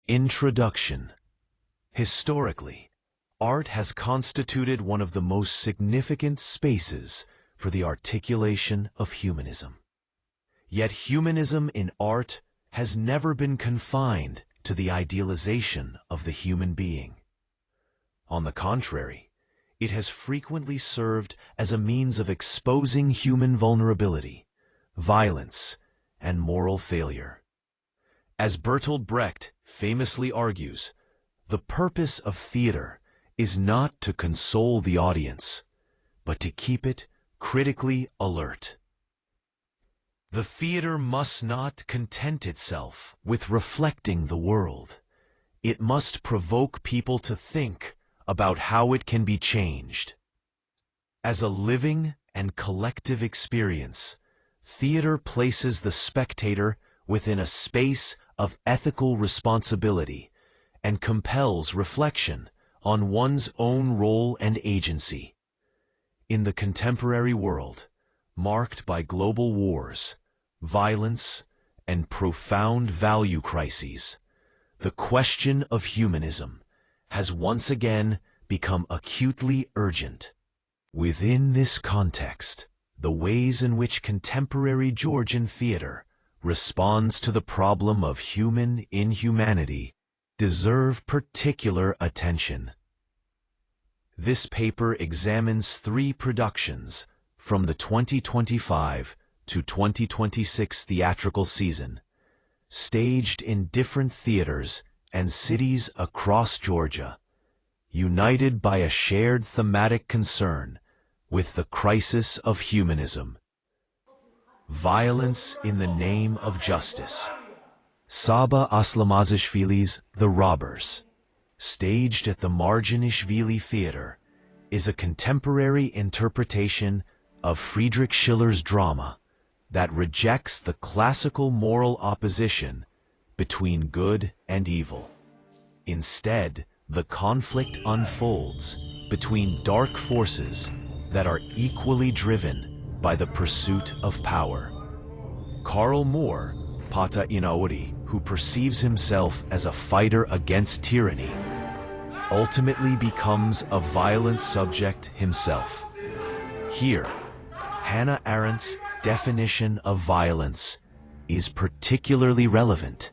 Introduction. Historically, art has constituted one of the most significant spaces for the articulation of humanism. Yet humanism in art has never been confined to the idealization of the human being. On the contrary, it has frequently served as a means of exposing human vulnerability, violence, and moral failure. As Bertolt Brecht famously argues, the purpose of theater is not to console the audience, but to keep it critically alert. The theater must not content itself with reflecting the world. It must provoke people to think about how it can be changed. As a living and collective experience, theater places the spectator within a space of ethical responsibility and compels reflection on one's own role and agency. In the contemporary world, marked by global wars, violence, and profound value crises, the question of humanism has once again become acutely urgent. Within this context, the ways in which contemporary Georgian theater responds to the problem of human inhumanity deserve particular attention. This paper examines 3 productions from the 2025 to 2026 theatrical season, staged in different theaters and cities across Georgia, united by a shared thematic concern with the crisis of humanism. Violence in the Name of Justice. Saba Aslamazishvili's The Robbers, staged at the Marjanishvili Theatre, is a contemporary interpretation of Friedrich Schiller's drama that rejects the classical moral opposition between good and evil. Instead, the conflict unfolds between dark forces that are equally driven by the pursuit of power. Karl Moore, Pata Inauri, who perceives himself as a fighter against tyranny, ultimately becomes a violent subject himself. Here, Hannah Arendt's definition of violence is particularly relevant.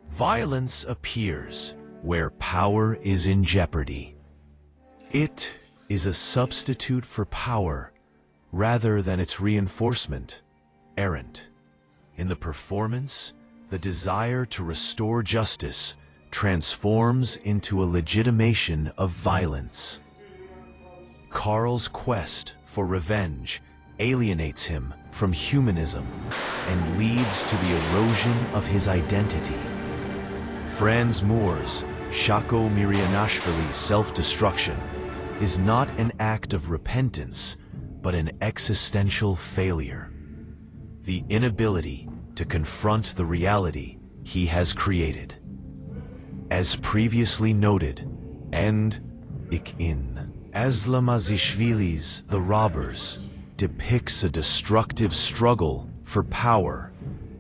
Violence appears where power is in jeopardy. It is a substitute for power rather than its reinforcement. Arendt. In the performance, the desire to restore justice transforms into a legitimation of violence. Karl's quest for revenge alienates him from humanism and leads to the erosion of his identity. Franz Moore's Shako Marjanishvili's self-destruction is not an act of repentance, but an existential failure. The inability to confront the reality he has created. As previously noted, and in Aslamazishvili's The Robbers depicts a destructive struggle for power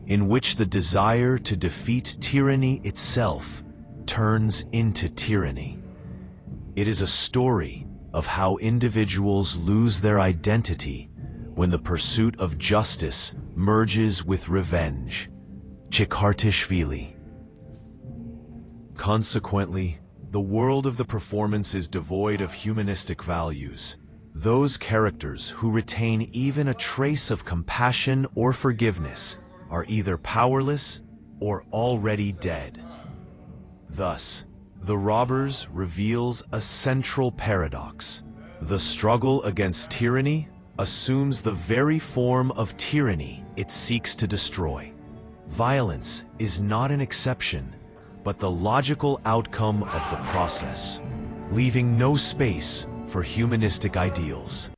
in which the desire to defeat tyranny itself turns into tyranny. It is a story of how individuals lose their identity when the pursuit of justice merges with revenge. Chikartishvili. Consequently, the world of the performance is devoid of humanistic values. Those characters who retain even a trace of compassion or forgiveness are either powerless or already dead. Thus, The Robbers reveals a central paradox. The struggle against tyranny assumes the very form of tyranny it seeks to destroy. Violence is not an exception, but the logical outcome of the process, leaving no space for humanistic ideals.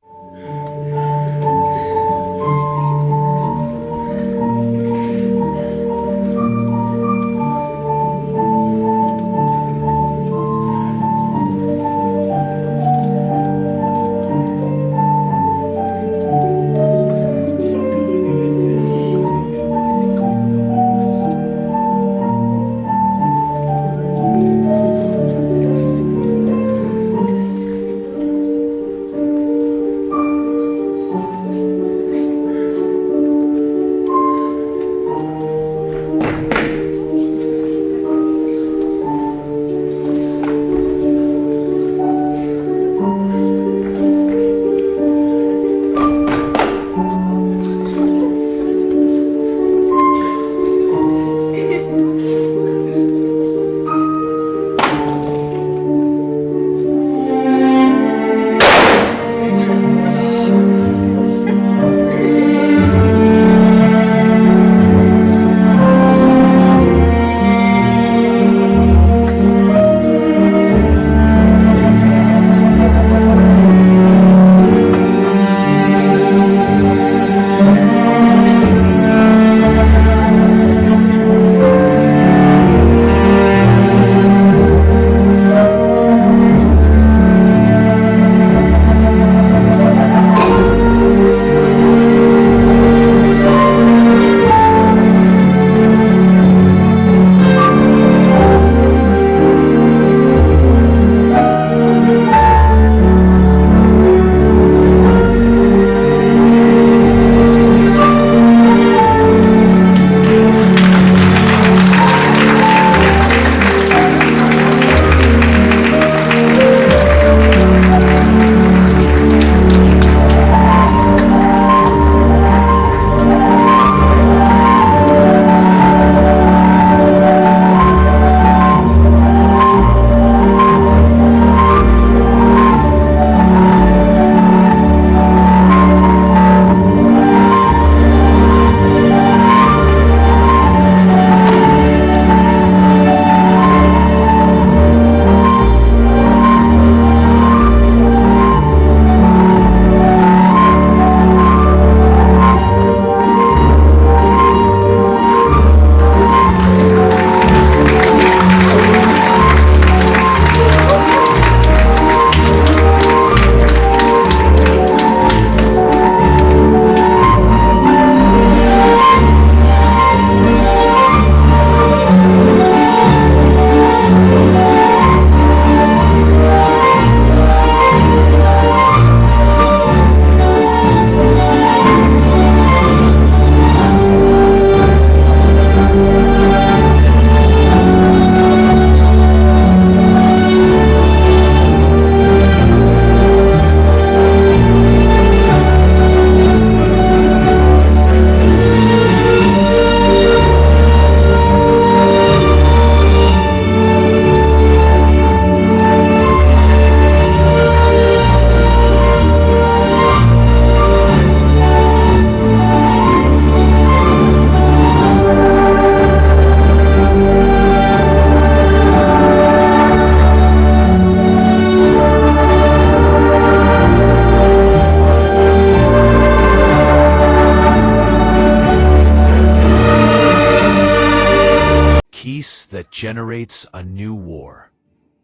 that generates a new war.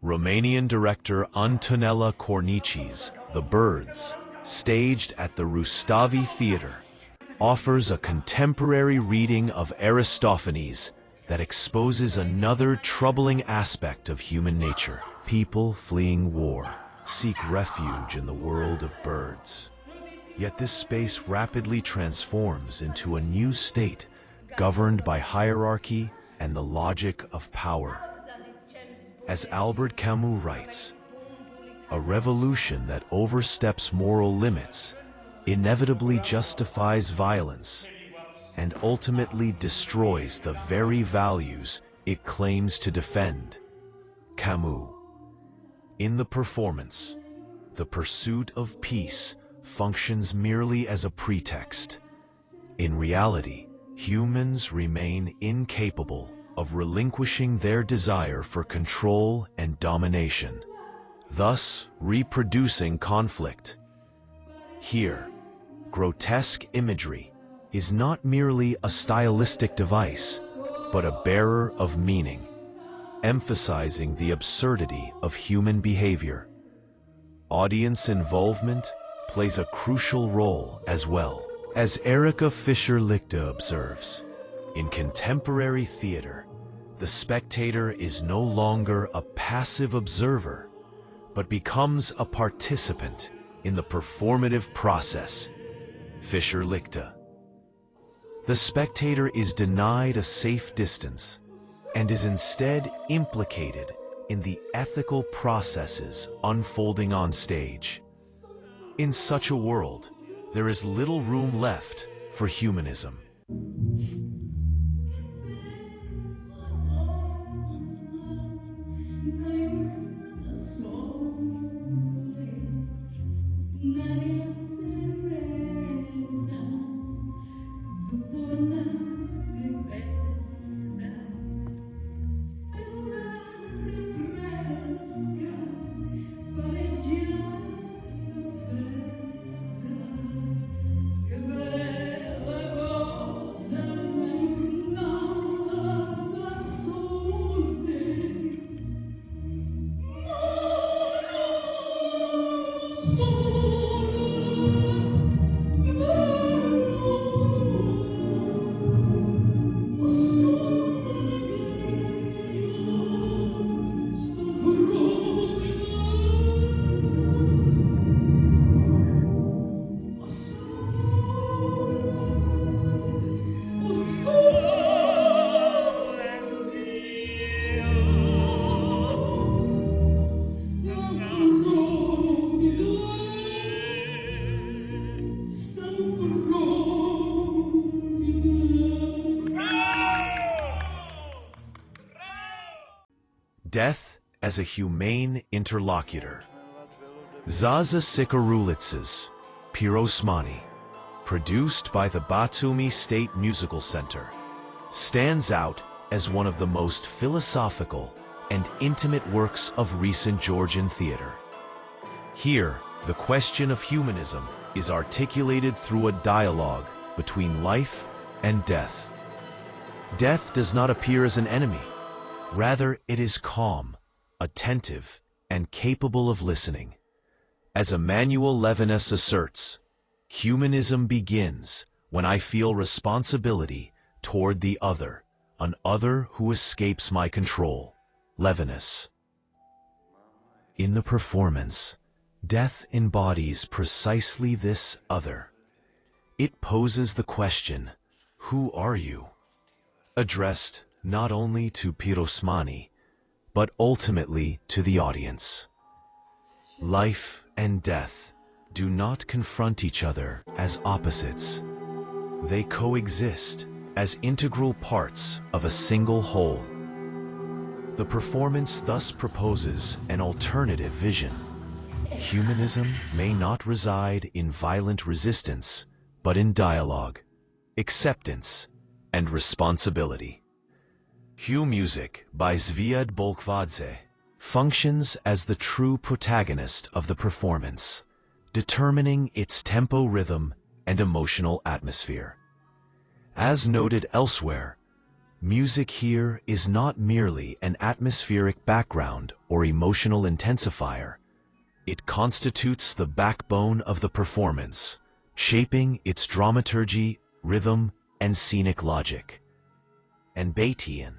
Romanian director Antonella Cornici's The Birds, staged at the Rustavi Theatre, offers a contemporary reading of Aristophanes that exposes another troubling aspect of human nature. People fleeing war seek refuge in the world of birds. Yet this space rapidly transforms into a new state governed by hierarchy and the logic of power. As Albert Camus writes, a revolution that oversteps moral limits inevitably justifies violence and ultimately destroys the very values it claims to defend. Camus. In the performance, the pursuit of peace functions merely as a pretext. In reality, humans remain incapable of relinquishing their desire for control and domination, thus reproducing conflict. Here, grotesque imagery is not merely a stylistic device, but a bearer of meaning, emphasizing the absurdity of human behavior. Audience involvement plays a crucial role as well. As Erika Fischer-Lichte observes, in contemporary theater, the spectator is no longer a passive observer, but becomes a participant in the performative process. Fischer-Lichte. The spectator is denied a safe distance and is instead implicated in the ethical processes unfolding on stage. In such a world, there is little room left for humanism. Death as a humane interlocutor. Zaza Sikhulidze's Pirosmani, produced by the Batumi State Musical Centre, stands out as one of the most philosophical and intimate works of recent Georgian theatre. Here, the question of humanism is articulated through a dialogue between life and death. Death does not appear as an enemy. Rather, it is calm, attentive, and capable of listening. As Emmanuel Levinas asserts, humanism begins when I feel responsibility toward the other, an other who escapes my control. Levinas. In the performance, death embodies precisely this other. It poses the question, who are you? Addressed not only to Pirosmani, but ultimately to the audience. Life and death do not confront each other as opposites. They coexist as integral parts of a single whole. The performance thus proposes an alternative vision. Humanism may not reside in violent resistance, but in dialogue, acceptance, and responsibility. Music by Zviad Bolkvadze functions as the true protagonist of the performance, determining its tempo, rhythm, and emotional atmosphere. As noted elsewhere, Music here is not merely an atmospheric background or emotional intensifier. It constitutes the backbone of the performance, shaping its dramaturgy, rhythm, and scenic logic. And Batian,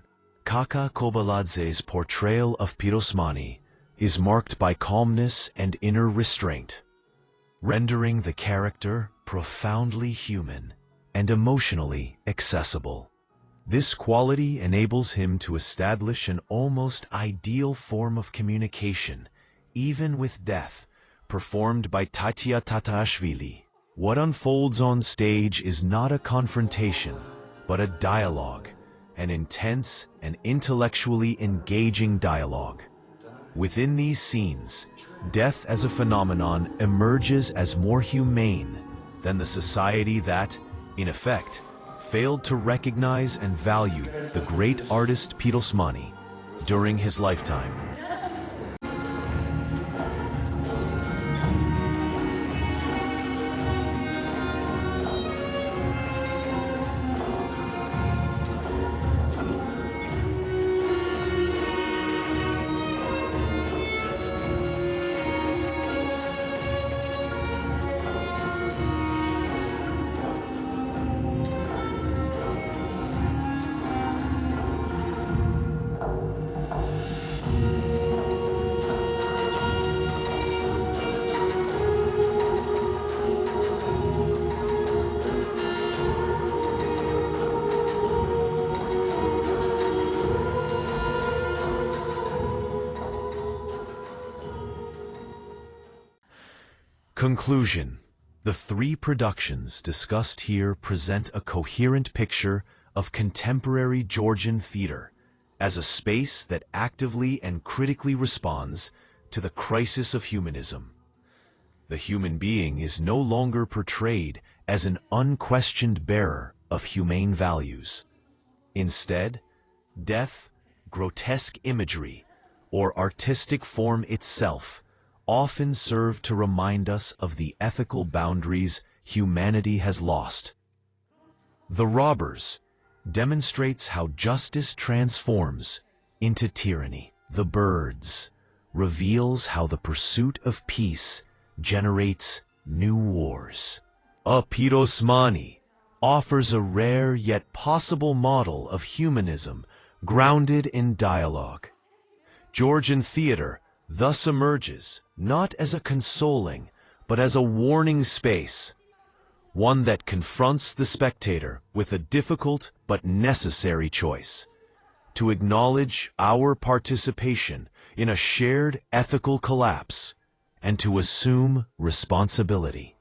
Kaka Kobaladze's portrayal of Pirosmani is marked by calmness and inner restraint, rendering the character profoundly human and emotionally accessible. This quality enables him to establish an almost ideal form of communication, even with death, performed by Tatashvili. What unfolds on stage is not a confrontation, but a dialogue, an intense and intellectually engaging dialogue. Within these scenes, death as a phenomenon emerges as more humane than the society that, in effect, failed to recognize and value the great artist Pirosmani during his lifetime. Conclusion. The three productions discussed here present a coherent picture of contemporary Georgian theatre as a space that actively and critically responds to the crisis of humanism. The human being is no longer portrayed as an unquestioned bearer of humane values. Instead, death, grotesque imagery, or artistic form itself often serve to remind us of the ethical boundaries humanity has lost. The Robbers demonstrates how justice transforms into tyranny. The Birds reveals how the pursuit of peace generates new wars. A Pirosmani offers a rare yet possible model of humanism grounded in dialogue. Georgian theatre thus emerges not as a consoling, but as a warning space, one that confronts the spectator with a difficult but necessary choice: to acknowledge our participation in a shared ethical collapse and to assume responsibility.